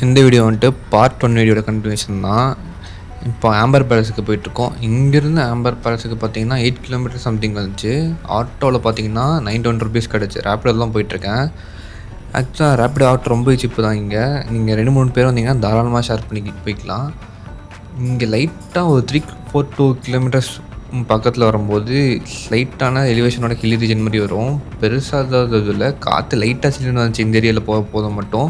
இந்த வீடியோ வந்துட்டு பார்ட் 1 வீடியோட கண்டினியூஷன் தான். இப்போ ஆம்பர் பேலஸுக்கு போயிட்டுருக்கோம். இங்கேருந்து ஆம்பர் பேலஸுக்கு பார்த்தீங்கன்னா 8 கிலோமீட்டர் சம்திங் வந்துச்சு. ஆட்டோவில் பார்த்தீங்கன்னா ₹920 கிடச்சி. ரேப்பிடோவில் தான் போயிட்டுருக்கேன். ஆக்சுவலாக ரேப்பிடோ ஆட்டோ ரொம்ப சீப்பு தான் இங்கே. நீங்கள் 2-3 பேர் வந்தீங்கன்னா தாராளமாக ஷேர் பண்ணி போய்க்கலாம். இங்கே லைட்டாக ஒரு 3-4-2 கிலோமீட்டர்ஸ் பக்கத்தில் வரும்போது லைட்டான எலிவேஷனோட ஹில் ரீஜன் மாதிரி வரும். பெருசாக இதில் காற்று லைட்டாக சில்லுன்னு வந்துச்சு இந்த ஏரியாவில் போத மட்டும்.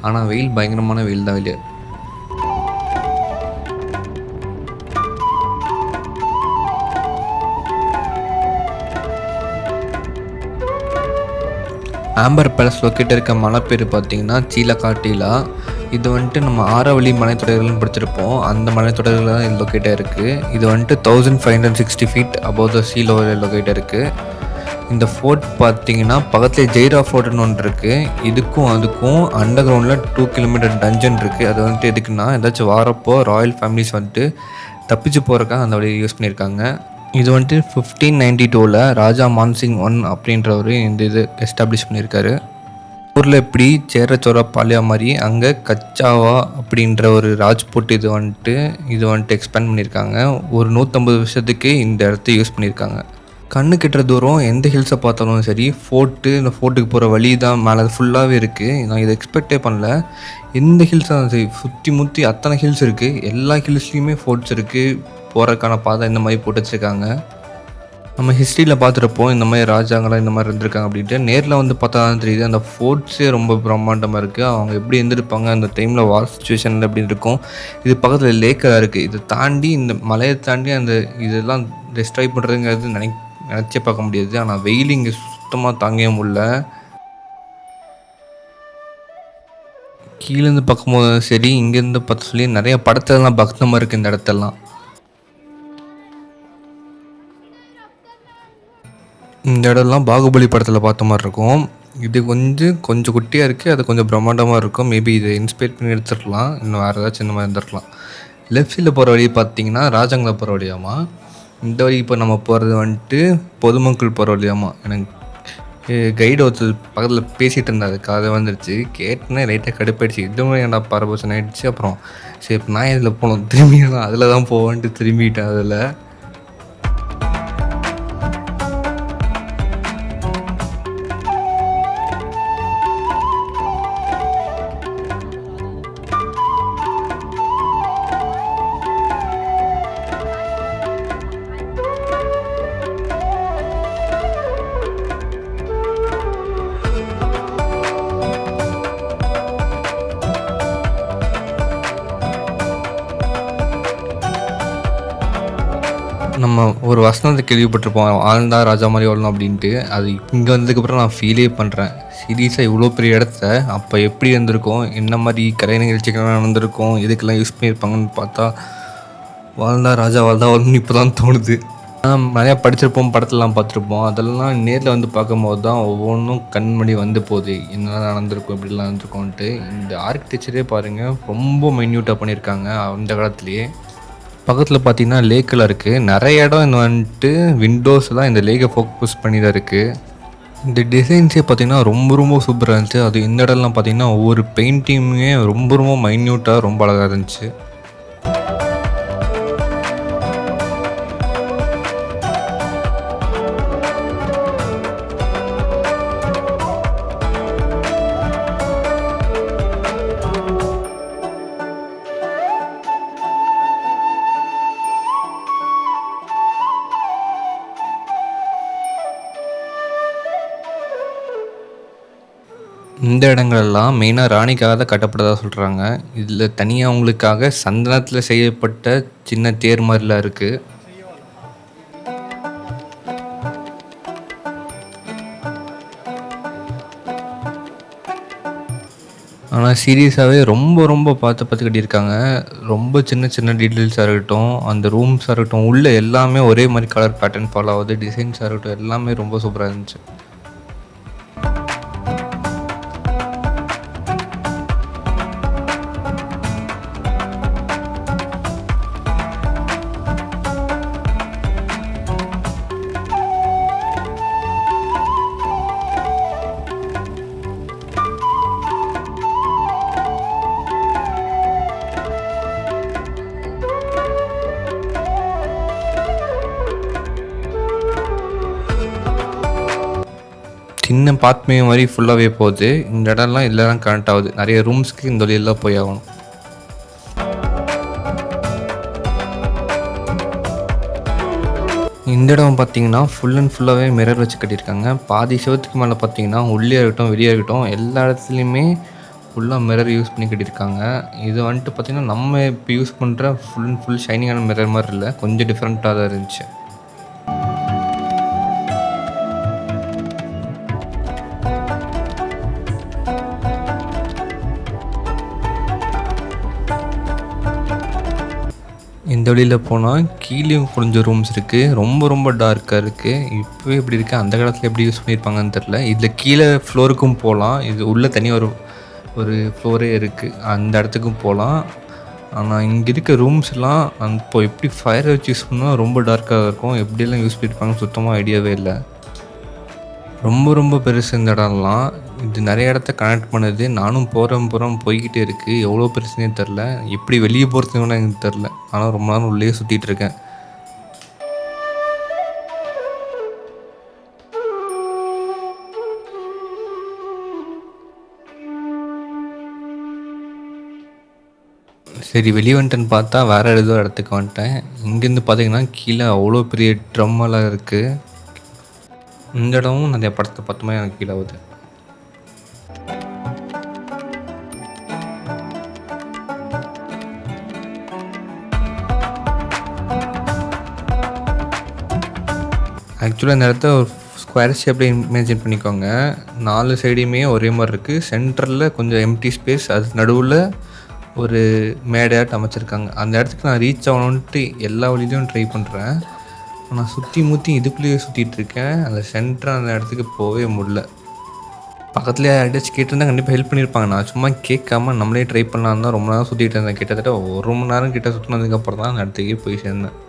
ஆனால் வெயில் பயங்கரமான வெயில் தான் வெளியே. ஆம்பர் பேலஸ் லொக்கேட் இருக்க மலை பேர் பார்த்தீங்கன்னா சீலக்காட்டிலா. இது வந்துட்டு நம்ம ஆரவழி மலைத்தொடர்கள்னு படிச்சிருப்போம். அந்த மலைத்தொடர்கள் தான் இது லொக்கேட்டாக இருக்குது. இது வந்துட்டு 1560 ஃபீட் அபவ் த சீ லெவலில் லொக்கேட்டாக இருக்குது. இந்த ஃபோர்ட் பார்த்தீங்கன்னா பக்கத்துலேயே ஜெய்ரா ஃபோர்ட்னு ஒன்று இருக்குது. இதுக்கும் அதுக்கும் அண்டர் கிரவுண்டில் 2 கிலோமீட்டர் டஞ்சன் இருக்குது. அது வந்துட்டு எதுக்குன்னா ஏதாச்சும் வாரப்போ ராயல் ஃபேமிலிஸ் வந்துட்டு தப்பிச்சு போகிறக்காக அந்த வழியை யூஸ் பண்ணியிருக்காங்க. இது வந்துட்டு 1592 ராஜா மான்சிங் 1 அப்படின்றவர் இந்த இது எஸ்டாப்ளிஷ் பண்ணியிருக்காரு. ஊரில் எப்படி சேரச்சோரா பாலியா மாதிரி அங்கே கச்சாவா அப்படின்ற ஒரு ராஜ்புட் இது வந்துட்டு எக்ஸ்பேண்ட் பண்ணியிருக்காங்க. ஒரு 150 வருஷத்துக்கு இந்த இடத்த யூஸ் பண்ணியிருக்காங்க. கண்ணு கெட்டுற தூரம் எந்த ஹில்ஸை பார்த்தாலும் சரி, இந்த ஃபோர்ட்டுக்கு போகிற வழி தான் மேலே ஃபுல்லாகவே இருக்குது. நான் இதை எக்ஸ்பெக்டே பண்ணல. எந்த ஹில்ஸாக சரி சுற்றி முற்றி அத்தனை ஹில்ஸ் இருக்குது. எல்லா ஹில்ஸ்லேயுமே ஃபோர்ட்ஸ் இருக்குது. போகிறதுக்கான பாதை இந்த மாதிரி போட்டு வச்சுருக்காங்க. நம்ம ஹிஸ்ட்ரியில் பார்த்துருப்போம் இந்த மாதிரி ராஜாங்களாம் இந்த மாதிரி இருந்திருக்காங்க அப்படின்ட்டு. நேரில் வந்து பார்த்தா தான் தெரியுது அந்த ஃபோர்ட்ஸே ரொம்ப பிரம்மாண்டமாக இருக்குது. அவங்க எப்படி இருந்திருப்பாங்க அந்த டைமில் வார் சுச்சுவேஷனில் எப்படி இருக்கும். இது பக்கத்தில் லேக்காக இருக்குது. இதை தாண்டி இந்த மலையை தாண்டி அந்த இதெல்லாம் டெஸ்ட்ராய் பண்ணுறதுங்கிறது நினச்சே பார்க்க முடியாது. ஆனால் வெயில் இங்கே சுத்தமாக தாங்கவே முடியல. கீழேருந்து பார்க்கும்போது சரி, இங்கேருந்து பார்த்து சொல்லி நிறைய படத்தெல்லாம் பக்தமாக இருக்குது இந்த இடத்தெல்லாம். இந்த இடம்லாம் பாகுபலி படத்தில் பார்த்த மாதிரி இருக்கும். இது கொஞ்சம் குட்டியாக இருக்குது. அது கொஞ்சம் பிரம்மாண்டமாக இருக்கும். மேபி இதை இன்ஸ்பைர் பண்ணி எடுத்துருக்கலாம். இன்னும் வேறு ஏதாச்சும் இந்த மாதிரி இருந்திருக்கலாம். லெஃப்ட் சைடில் போகிற வழி பார்த்தீங்கன்னா ராஜாங்களை போகிற வழியாமா. இந்த வழி இப்போ நம்ம போகிறது வந்துட்டு பொதுமக்கள் போகிற வழியாமா. எனக்கு கைடு ஒருத்தர் பக்கத்தில் பேசிகிட்டு இருந்தார். கதை வந்துருச்சு கேட்டேன்னே லைட்டாக கடுப்பாயிடுச்சு. இதுவும் ஏன்டா பரபரசன் ஆகிடுச்சு. அப்புறம் சரி இப்போ நான் இதில் போகணும் திரும்பிடலாம் அதில் தான் போவேன்ட்டு திரும்பிட்டேன். அதில் நம்ம ஒரு வசனத்தை கேள்விப்பட்டிருப்போம், ஆழ்ந்தா ராஜா மாதிரி வாழணும் அப்படின்ட்டு. அது இங்கே வந்ததுக்கப்புறம் நான் ஃபீலே பண்ணுறேன். சீரியஸாக இவ்வளோ பெரிய இடத்த அப்போ எப்படி இருந்திருக்கும், என்ன மாதிரி கலை நிகழ்ச்சிகள்லாம் நடந்திருக்கும், இதுக்கெல்லாம் யூஸ் பண்ணியிருப்பாங்கன்னு பார்த்தா வாழ்ந்தா ராஜா வாழணும்னு இப்போ தான் தோணுது. நிறையா படிச்சிருப்போம், படத்துலலாம் பார்த்துருப்போம். அதெல்லாம் நேரில் வந்து பார்க்கும்போது தான் ஒவ்வொன்றும் கண்மணி வந்து போகுது. என்னென்ன நடந்திருக்கும், எப்படிலாம் இருந்திருக்கும்ன்ட்டு. இந்த ஆர்கிடெக்சரே பாருங்கள் ரொம்ப மைன்யூட்டாக பண்ணியிருக்காங்க அந்த காலத்துலேயே. பக்கத்தில் பார்த்தீங்கன்னா லேக்கெல்லாம் இருக்குது. நிறைய இடம் இந்த வந்துட்டு விண்டோஸ்லாம் இந்த லேக்கை ஃபோக்கஸ் பண்ணி தான் இருக்குது. இந்த டிசைன்ஸே பார்த்திங்கன்னா ரொம்ப சூப்பராக இருந்துச்சு. அது இந்த இடம்லாம் பார்த்திங்கன்னா ஒவ்வொரு பெயிண்டிங்குமே ரொம்ப மைன்யூட்டாக ரொம்ப அழகாக இருந்துச்சு. இந்த இடங்கள்லாம் மெயினாக ராணிக்காக தான் கட்டப்பட்டதாக சொல்கிறாங்க. இதில் தனியாக அவங்களுக்காக சந்தனத்தில் செய்யப்பட்ட சின்ன தேர் மாதிரிலாம் இருக்குது. ஆனால் சீரியஸாகவே ரொம்ப பார்த்து கட்டியிருக்காங்க. ரொம்ப சின்ன டீட்டெயில்ஸாக இருக்கட்டும், அந்த ரூம்ஸாக இருக்கட்டும், உள்ளே எல்லாமே ஒரே மாதிரி கலர் பேட்டர்ன் ஃபாலோ ஆகுது. டிசைன்ஸாக இருக்கட்டும் எல்லாமே ரொம்ப சூப்பராக இருந்துச்சு. சின்ன பாத்மே மாதிரி ஃபுல்லாகவே போகுது. இந்த இடம்லாம் இதில் தான் கனெக்ட் ஆகுது. நிறைய ரூம்ஸ்க்கு இந்த வழியெல்லாம் போய் ஆகணும். இந்த இடம் பார்த்தீங்கன்னா ஃபுல் அண்ட் ஃபுல்லாகவே மிரர் வச்சு கட்டியிருக்காங்க. பாதி செவத்துக்கு மேலே பார்த்தீங்கன்னா உள்ளே இருக்கட்டும் வெளியே இருக்கட்டும் எல்லா இடத்துலையுமே ஃபுல்லாக மிரர் யூஸ் பண்ணி கட்டியிருக்காங்க. இது வந்துட்டு பார்த்திங்கன்னா நம்ம இப்போ யூஸ் பண்ணுற ஃபுல் அண்ட் ஃபுல் ஷைனிங்கான மிரர் மாதிரி இல்லை, கொஞ்சம் டிஃப்ரெண்ட்டாக தான் இருந்துச்சு. இந்த வழியில் போனால் கீழேயும் கொஞ்சம் ரூம்ஸ் இருக்குது. ரொம்ப ரொம்ப டார்க்காக இருக்குது. இப்போவே இப்படி இருக்குது, அந்த காலத்தில் எப்படி யூஸ் பண்ணியிருப்பாங்கன்னு தெரில. இதில் கீழே ஃப்ளோருக்கும் போகலாம். இது உள்ளே தனியாக ஒரு ஃப்ளோரே இருக்குது, அந்த இடத்துக்கும் போகலாம். ஆனால் இங்கே இருக்க ரூம்ஸ்லாம் இப்போ எப்படி ஃபயர் வச்சு யூஸ் பண்ணால் ரொம்ப டார்க்காக இருக்கும், எப்படியெல்லாம் யூஸ் பண்ணியிருப்பாங்கன்னு சுத்தமாக ஐடியாவே இல்லை. ரொம்ப ரொம்ப பெருசு இந்த இடம்லாம். இது நிறைய இடத்த கனெக்ட் பண்ணுது. நானும் போகிறேன் போய்கிட்டே இருக்குது. எவ்வளோ பெருசுனே தெரில, எப்படி வெளியே போகிறதுன்னு எனக்கு தெரில. ஆனால் ரொம்ப நேரம் உள்ளே சுற்றிட்டு இருக்கேன். சரி வெளியே வந்துட்டேன்னு பார்த்தா வேறு ஏதோ இடத்துக்கு வந்துட்டேன். இங்கேருந்து பார்த்தீங்கன்னா கீழே அவ்வளோ பெரிய ட்ரம்மெல்லாம் இருக்குது. இந்த இடமும் நிறைய படத்தை பார்த்தோமே எனக்கு கீழே ஆகுது. ஆக்சுவலாக இந்த இடத்த ஒரு ஸ்கொயர் ஷேப்பில் இமேஜின் பண்ணிக்கோங்க. 4 சைடையுமே ஒரே மாதிரி இருக்குது. சென்டரில் கொஞ்சம் எம்டி ஸ்பேஸ், அது நடுவில் ஒரு மேடையாட்டு அமைச்சிருக்காங்க. அந்த இடத்துக்கு நான் ரீச் ஆகணுன்ட்டு எல்லா வழியிலையும் ட்ரை பண்ணுறேன். நான் சுற்றி இதுக்குள்ளேயே சுற்றிட்டுருக்கேன். அந்த சென்டர் அந்த இடத்துக்கு போகவே முடியல. பக்கத்துலேயே யார்கிட்டச்சும் கேட்டிருந்தா கண்டிப்பாக ஹெல்ப் பண்ணியிருப்பாங்க. நான் சும்மா கேட்காம நம்மளே ட்ரை பண்ணலான்னு தான் ரொம்ப நேரம் சுற்றிட்டு இருந்தேன். கிட்டத்தட்ட 1 மணி நேரம் கிட்ட சுற்றினதுக்கப்புறம் தான் அந்த இடத்துக்கே போய் சேர்ந்தேன்.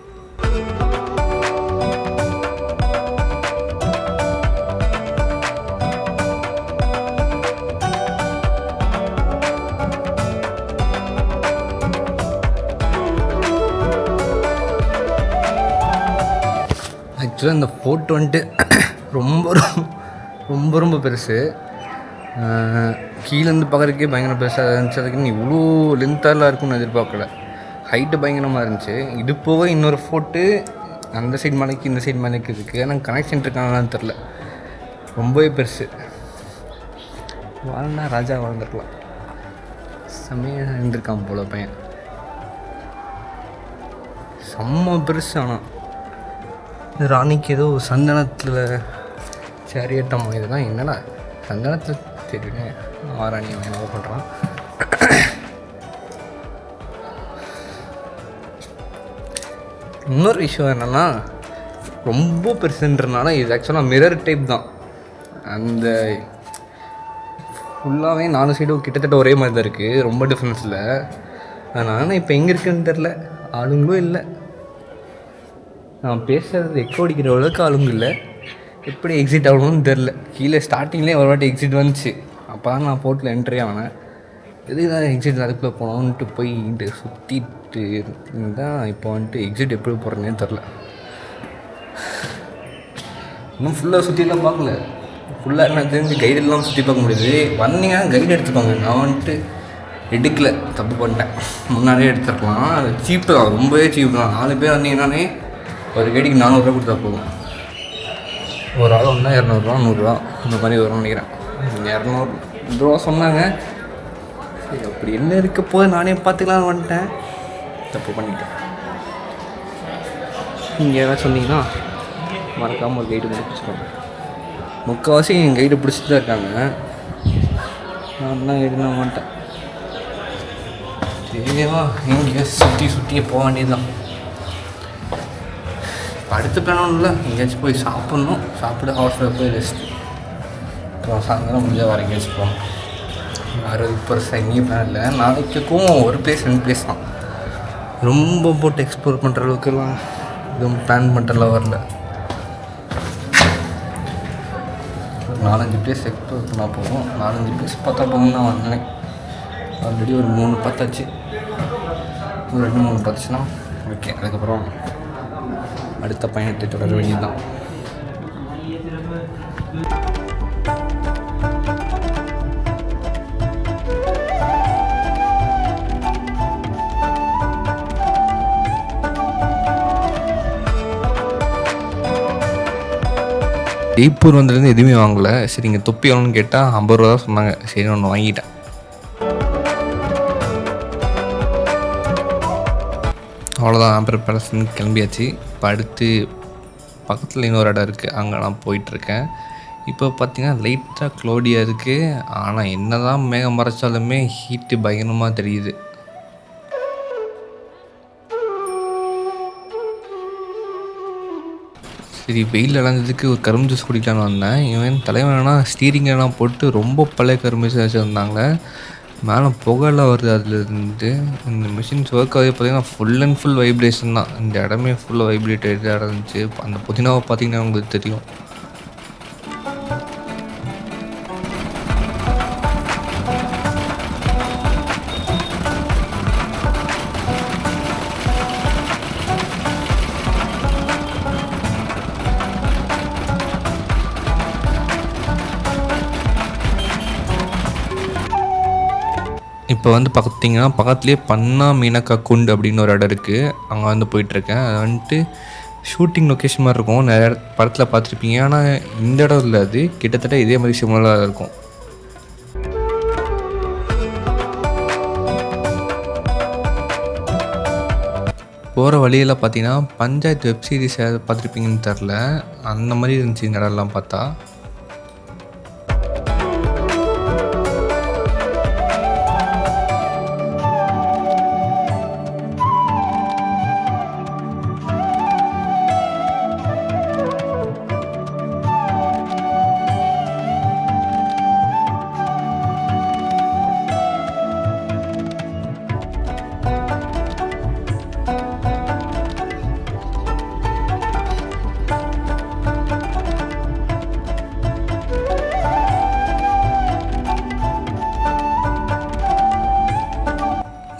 ஆக்சுவலாக இந்த ஃபோர்ட் வந்துட்டு ரொம்ப ரொம்ப ரொம்ப பெருசு. கீழேருந்து பார்க்குறதுக்கே பயங்கர பெருசாக இருந்துச்சு. அதுக்குன்னு இவ்வளோ லென்த்தாலாம் இருக்குன்னு எதிர்பார்க்கல. ஹைட்டு பயங்கரமாக இருந்துச்சு. இது போக இன்னொரு ஃபோர்ட்டு அந்த சைடு மலைக்கு இந்த சைடு மலைக்கு இருக்குது. ஆனால் கனெக்ஷன் இருக்காங்களான்னு தெரில. ரொம்பவே பெருசு. வாழ்ந்தா ராஜா வாழ்ந்துருக்கலாம். செம்மையாக இருந்திருக்கான் போல பையன். செம்ம பெருசு. ஆனால் ராணிக்கு ஏதோ சந்தனத்தில் சேரியட்டம்மா இதெல்லாம் என்னடா சந்தனத்தில் தெரியுங்க. ராணி அவன் என்ன பண்ணுறான். இன்னொரு விஷயம் என்னென்னா ரொம்ப பெருசுன்றனால இது ஆக்சுவலாக மிரர் டைப் தான். அந்த ஃபுல்லாகவே 4 சைடும் கிட்டத்தட்ட ஒரே மாதிரி தான் இருக்குது, ரொம்ப டிஃப்ரென்ஸ் இல்லை. அதனால் இப்போ எங்கே இருக்குதுன்னு தெரில, ஆளுங்களும் இல்லை. நான் பேசுகிறது எக்கோ அடிக்கிற அளவுக்கு ஆளுங்க இல்லை. எப்படி எக்ஸிட் ஆகணும்னு தெரில. கீழே ஸ்டார்டிங்லேயே ஒரு வாட்டி எக்ஸிட் வந்துச்சு. அப்போ தான் நான் போர்ட்டில் என்ட்ரி ஆனேன். எதுக்கு தான் எக்ஸிட் அதுக்குள்ளே போனோன்ட்டு போயிட்டு சுற்றிட்டு தான் இப்போ வந்துட்டு எக்ஸிட் எப்படி போடுறேன்னே தெரில. இன்னும் ஃபுல்லாக சுற்றிலாம் பார்க்கல. ஃபுல்லாக என்ன தெரிஞ்சு கைடெல்லாம் சுற்றி பார்க்க முடியுது. வந்தீங்கன்னா கைடு எடுத்துப்பாங்க. நான் வந்துட்டு எடுக்கலை, தப்பு பண்ணிட்டேன். முன்னாடியே எடுத்துருக்கலாம். அது சீப்பு தான், ரொம்பவே சீப்பு தான். 4 பேர் வந்தீங்கன்னாலே ஒரு கைடிக்கு 400 ரூபா கொடுத்தா போதும். ஒரு ஆள் ஒன்றா 200 ரூபா 100 ரூபா இந்த மாதிரி வரும்னு நினைக்கிறேன். 200 ரூபா சொன்னாங்க. சரி அப்படி என்ன இருக்க போது நானே பார்த்துக்கலான்னு வந்துட்டேன். தப்பு பண்ணிட்டேன். நீங்கள் ஏதாவது சொன்னீங்கன்னா மறக்காமல் ஒரு கைடு பிடிச்சிக்கோங்க. முக்கால்வாசி என் கைடு பிடிச்சிட்டு தான் இருக்காங்க. நான் தான் கைடு நான் வந்துட்டேன். சரிவா எங்கேயா சுற்றி போக வேண்டியதுதான். அடுத்த பிளான் ஒன்றும் இல்லை, எங்கேயாச்சும் போய் சாப்பிட்ணும். சாப்பிட்டு ஹாஸ்டலில் போய் ரெஸ்ட்டு. அப்புறம் சாயங்காலம் முடிஞ்சால் வேறு எங்கேயாச்சும் போகணும். வேறு பெருசாக எங்கேயும் பிளான் இல்லை. நாளைக்கும் ஒரு பிளேஸ் 2 பிளேஸ் தான். ரொம்ப போட்டு எக்ஸ்ப்ளோர் பண்ணுற அளவுக்குலாம் எதுவும் பிளான் பண்ணுறலாம் வரல. 4-5 பிளேஸ் எக்ஸ்ப்ளோர் பண்ணால் போகும். 4-5 பிளேஸ் பார்த்தா போகணும்னு நான் வந்தேன். ஆல்ரெடி ஒரு 3 பார்த்தாச்சு. ஒரு 2-3 பார்த்துச்சுன்னா ஓகே. அதுக்கப்புறம் அடுத்த பயணத்தை தொடர வேண்டியதுதான். ஜெய்ப்பூர் வந்ததுலேருந்து எதுவுமே வாங்கல. சரி இங்கே தொப்பி வேணும்னு கேட்டால் 50 ரூபா தான் சொன்னாங்க. சரி ஒன்று வாங்கிட்டேன். அவ்வளோதான், ஆம்பர் பேலஸ்ன்னு கிளம்பியாச்சு. இப்போ அடுத்து பக்கத்தில் இன்னொரு இடம் இருக்குது, அங்கே நான் போயிட்டுருக்கேன். இப்போ பார்த்தீங்கன்னா லைட்டாக க்ளௌடியாக இருக்குது. ஆனால் என்ன தான் மேகம் மறைச்சாலுமே ஹீட்டு பயங்கரமாக தெரியுது. சரி வெயில் அடைஞ்சதுக்கு ஒரு கரும்பு ஜூஸ் குடிக்கலான்னு வந்தேன். இவன் தலைவனா ஸ்டீரிங்கெல்லாம் போட்டு ரொம்ப பழைய கரும்பு ஜூஸ் வச்சுருந்தாங்க. மேலே புகைலாம் வருது அதுலேருந்து. இந்த மிஷின்ஸ் ஒர்க் ஆகி பார்த்தீங்கன்னா ஃபுல் அண்ட் ஃபுல் வைப்ரேஷன் தான். இந்த இடமே ஃபுல்லாக வைப்ரேட் ஆகிட்டு இருந்துச்சு. அந்த புதினாவை பார்த்தீங்கன்னா உங்களுக்கு தெரியும். இப்போ வந்து பார்த்தீங்கன்னா பக்கத்துலேயே பன்னா மீனக்கா குண்டு அப்படின்னு ஒரு இடம் இருக்குது. அங்கே வந்து போயிட்டுருக்கேன். அது வந்துட்டு ஷூட்டிங் லொக்கேஷன் மாதிரி இருக்கும். நிறைய படத்தில் பார்த்துருப்பீங்க. ஆனால் இந்த இடம் இல்லை, அது கிட்டத்தட்ட இதே மாதிரி சிமிலராக இருக்கும். போகிற வழியில் பார்த்தீங்கன்னா பஞ்சாயத்து வெப் சீரிஸ் பார்த்துருப்பீங்கன்னு தெரில, அந்த மாதிரி இருந்துச்சு இந்த இடம்லாம் பார்த்தா.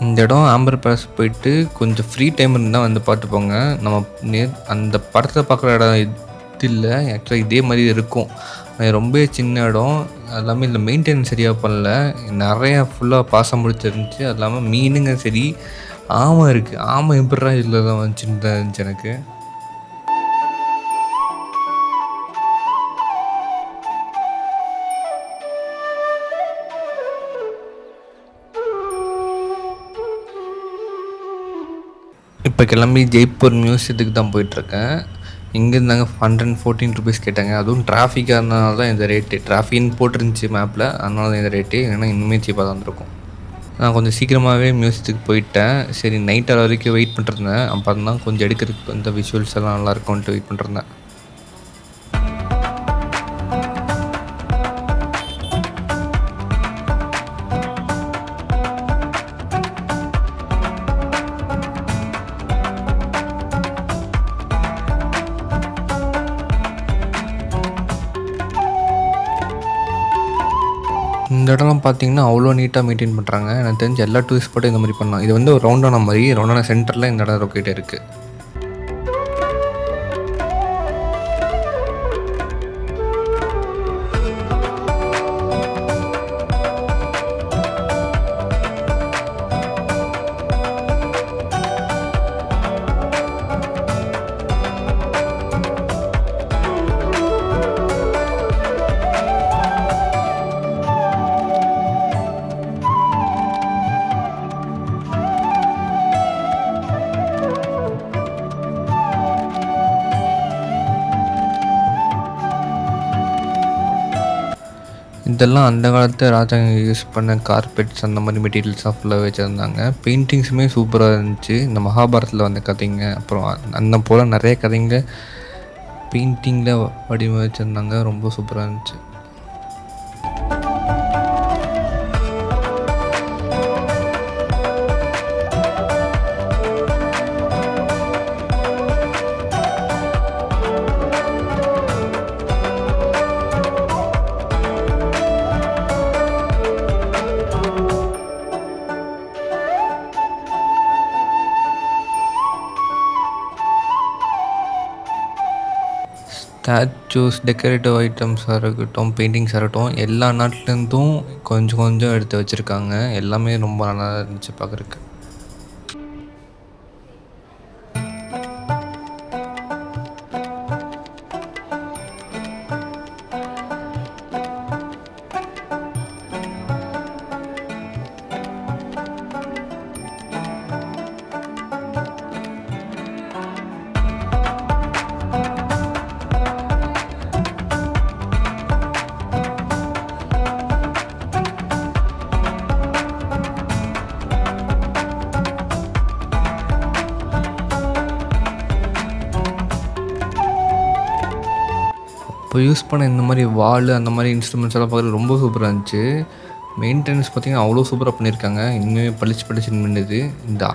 இந்த இடம் ஆம்பர் பேலஸ் போயிட்டு கொஞ்சம் ஃப்ரீ டைம் இருந்தால் வந்து பார்த்து போங்க. நம்ம அந்த படத்தில் பார்க்குற இடம் இது இல்லை, ஆக்சுவலாக இதே மாதிரி இருக்கும். ரொம்ப சின்ன இடம். அது இல்லாமல் இதில் மெயின்டெனன்ஸ் சரியாக பண்ணல. நிறையா ஃபுல்லாக பாசம் முடிச்சிருந்துச்சு. அது இல்லாமல் மீனுங்க சரி, ஆமை இருக்குது. ஆமை எப்படிறா இதில் தான் வந்துச்சுன்னு தான் இருந்துச்சு எனக்கு. இப்போ கிளம்பி ஜெய்ப்பூர் மியூசியத்துக்கு தான் போயிட்டுருக்கேன். இங்கே இருந்தாங்க 114 ருபீஸ் கேட்டாங்க. அதுவும் டிராஃபிக்காக இருந்தனால தான் இந்த ரேட்டு. டிராஃபிக்னு போட்டிருந்துச்சி மேப்பில், அதனால தான் இந்த ரேட்டு. ஏன்னா இன்னுமே சீப்பாக தான் இருந்திருக்கும். நான் கொஞ்சம் சீக்கிரமாகவே மியூசியத்துக்கு போயிட்டேன். சரி நைட் ஆகிற வரைக்கும் வெயிட் பண்ணிட்டுருந்தேன். அப்புறம் தான் கொஞ்சம் எடுக்கிறதுக்கு இந்த விஷுவல்ஸ் எல்லாம் நல்லாயிருக்கும்ன்ட்டு வெயிட் பண்ணிட்டுருந்தேன். இந்த இடம்லாம் பார்த்தீங்கன்னா அவ்வளோ நீட்டாக மெயின்டைன் பண்ணுறாங்க. எனக்கு தெரிஞ்ச எல்லா டூரிஸ்ட் ஸ்பாட்டும் இந்த மாதிரி பண்ணலாம். இது வந்து ஒரு ரவுண்டான மாதிரி, ரவுண்டான சென்டரில் இந்த இடம் லொக்கேட் இருக்குது. இதெல்லாம் அந்த காலத்து ராஜாங்க யூஸ் பண்ண கார்பெட்ஸ் அந்த மாதிரி மெட்டீரியல்ஸாக ஃபுல்லாக வச்சுருந்தாங்க. பெயிண்டிங்ஸுமே சூப்பராக இருந்துச்சு. இந்த மகாபாரதத்தில் வந்த கதைங்க, அப்புறம் அந்த போல் நிறைய கதைங்க பெயிண்டிங்கில் வடிவமைச்சிருந்தாங்க. ரொம்ப சூப்பராக இருந்துச்சு. ஸ்டாச்சூஸ், டெக்கரேட்டிவ் ஐட்டம்ஸாக இருக்கட்டும், பெயிண்டிங்ஸாக இருக்கட்டும், எல்லா நாட்டிலேருந்தும் கொஞ்சம் கொஞ்சம் எடுத்து வச்சுருக்காங்க. எல்லாமே ரொம்ப நல்லா இருந்துச்சு பார்க்குறக்கு. அப்போ யூஸ் பண்ண இந்த மாதிரி வால் அந்த மாதிரி இன்ஸ்ட்ருமெண்ட்ஸ் எல்லாம் பார்க்குறது ரொம்ப சூப்பராக இருந்துச்சு. மெயின்டெனன்ஸ் பார்த்திங்கன்னா அவ்வளோ சூப்பராக பண்ணியிருக்காங்க. இன்னுமே பளிச்சுன்னு மின்னுது. இந்த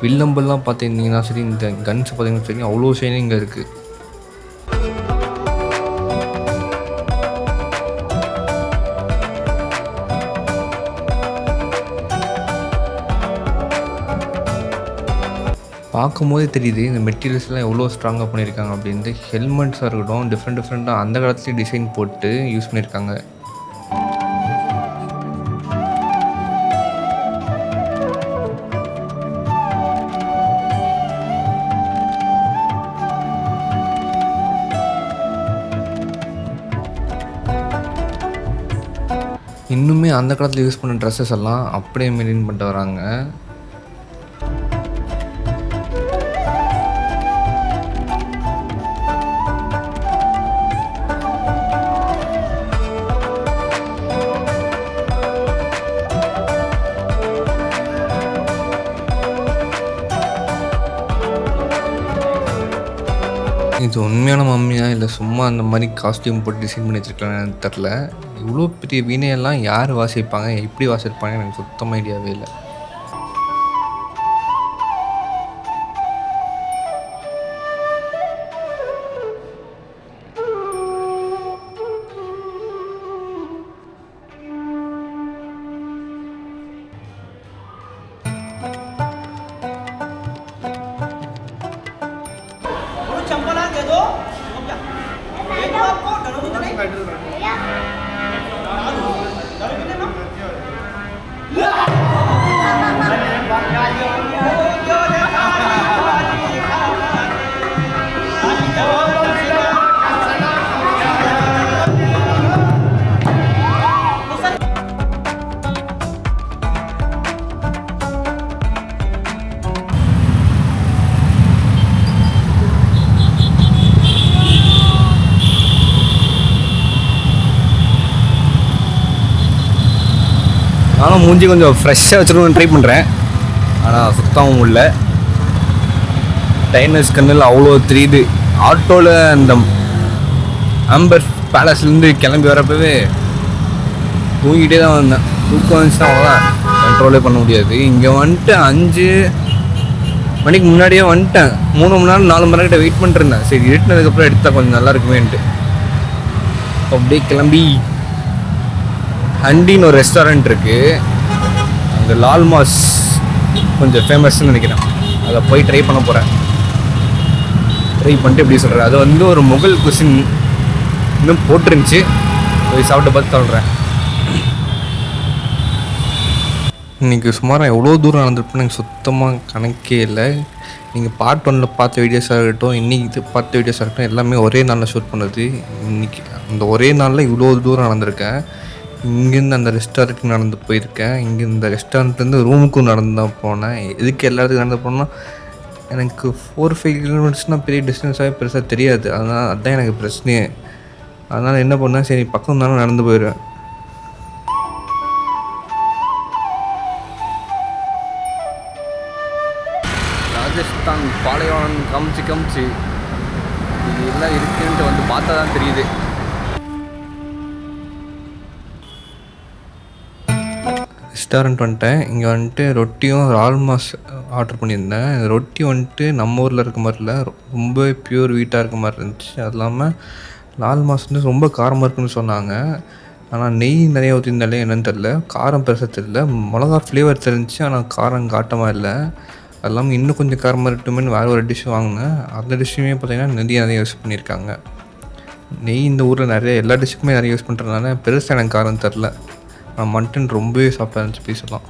வில்லம்பெல்லாம் பார்த்திங்கன்னா சரி, இந்த கன்ஸ் பார்த்திங்கன்னா சரி, அவ்வளோ ஷைனிங்காக இருக்குது. பார்க்கும்போதே தெரியுது இந்த மெட்டீரியல்ஸ்லாம் எவ்வளோ ஸ்ட்ராங்காக பண்ணியிருக்காங்க அப்படின்ட்டு. ஹெல்மெட்ஸாக இருக்கட்டும், டிஃப்ரெண்ட்டாக அந்த காலத்துலேயே டிசைன் போட்டு யூஸ் பண்ணியிருக்காங்க. இன்னுமே அந்த காலத்தில் யூஸ் பண்ண ட்ரெஸ்ஸஸ் எல்லாம் அப்படியே மெயின்டைன் பண்ணிட்டு வராங்க. இது உண்மையான மம்மியா இல்லை சும்மா அந்த மாதிரி காஸ்டியூம் போட்டு டிசைன் பண்ணி வச்சுருக்கலான்னு தெரில. இவ்வளோ பெரிய வீணையெல்லாம் யார் வாசிப்பாங்க, எப்படி வாசிப்பாங்க எனக்கு சுத்தமாக ஐடியாவே இல்லை. चंपला दे दो ये तो आपको डरो तो नहीं நானும் மூஞ்சி கொஞ்சம் ஃப்ரெஷ்ஷாக வச்சுருக்கணும்னு ட்ரை பண்ணுறேன். ஆனால் சுத்தமும் இல்லை. டைனஸ் கண்ணில் அவ்வளோ தெரியுது. ஆட்டோவில் அந்த ஆம்பர் பேலஸ்லேருந்து கிளம்பி வரப்பவே தூங்கிட்டே தான் வந்தேன். தூக்கம் வந்துச்சுன்னா அவ்வளோதான், கண்ட்ரோலே பண்ண முடியாது. இங்கே வந்துட்டு 5 மணிக்கு முன்னாடியே வந்துட்டேன். 3 மணி நேரம் 4 மணி நேரம் கிட்ட வெயிட் பண்ணிட்டுருந்தேன். சரி, இருட்டினதுக்கப்புறம் எடுத்தால் கொஞ்சம் நல்லா இருக்குமேன்ட்டு அப்படியே கிளம்பி ஹண்டின்னு ஒரு ரெஸ்டாரண்ட் இருக்குது. அங்கே லால்மாஸ் கொஞ்சம் ஃபேமஸ்ன்னு நினைக்கிறேன். அதை போய் ட்ரை பண்ண போகிறேன். ட்ரை பண்ணிட்டு எப்படி சொல்கிறேன், அது வந்து ஒரு முகல் குசின் இன்னும் போட்டுருந்துச்சு. போய் சாப்பிட்டு பார்த்து சொல்கிறேன். இன்றைக்கி சுமாராக எவ்வளோ தூரம் நடந்திருப்பேன்னு எனக்கு சுத்தமாக கணக்கே இல்லை. நீங்கள் பார்ட் 1 பார்த்த வீடியோஸாக இருக்கட்டும், இன்றைக்கி இது பார்த்த வீடியோஸாக இருக்கட்டும், எல்லாமே ஒரே நாளில் ஷூட் பண்ணது. இன்றைக்கி அந்த ஒரே நாளில் இவ்வளோ தூரம் நடந்திருக்கேன். இங்கேருந்து அந்த ரெஸ்டாரண்ட்டுக்கு நடந்து போயிருக்கேன். இங்கே இந்த ரெஸ்டாரண்ட்லேருந்து ரூமுக்கும் நடந்து தான் போனேன். எதுக்கு எல்லாத்துக்கும் நடந்து போனோன்னா, எனக்கு 4-5 கிலோமீட்டர்ஸ்னால் பெரிய டிஸ்டன்ஸாகவே பெருசாக தெரியாது. அதுதான் எனக்கு பிரச்சனையே. அதனால் என்ன பண்ணேன், சரி பக்கம் தானே நடந்து போயிடுவேன். ராஜஸ்தான் பாலைவனம் காமிச்சு இது எல்லாம் இருக்குன்ட்டு வந்து பார்த்தா தான் தெரியுது. ரெஸ்டாரண்ட் வந்துட்டேன். இங்கே வந்துட்டு ரொட்டியும் ஆல்மாஸ் ஆர்டர் பண்ணியிருந்தேன். ரொட்டி வந்துட்டு நம்ம ஊரில் இருக்க மாதிரி இல்லை, ரொம்ப பியூர் வீட்டாக இருக்க மாதிரி இருந்துச்சு. அது இல்லாமல் லால்மாஸ் வந்து ரொம்ப காரமாக இருக்குன்னு சொன்னாங்க. ஆனால் நெய் நிறைய ஊற்றிருந்தாலே என்னன்னு தெரில, காரம் பெருசாக தெரியல. மிளகா ஃப்ளேவர் தெரிஞ்சிச்சு, ஆனால் காரம் காட்டமாக இல்லை. அது இல்லாமல் இன்னும் கொஞ்சம் காரமாக இருக்கட்டுமேனு வேறு ஒரு டிஷ் வாங்கினேன். அந்த டிஷ்ஷுமே பார்த்திங்கன்னா நிறைய யூஸ் பண்ணியிருக்காங்க. நெய் இந்த ஊரில் எல்லா டிஷ்ஷுக்குமே நிறைய யூஸ் பண்ணுறதுனால பெருசாக எனக்கு காரம் தெரில. மட்டன் ரொம்பவே சாப்பிட்டா இருந்துச்சு பீஸ்லாம்.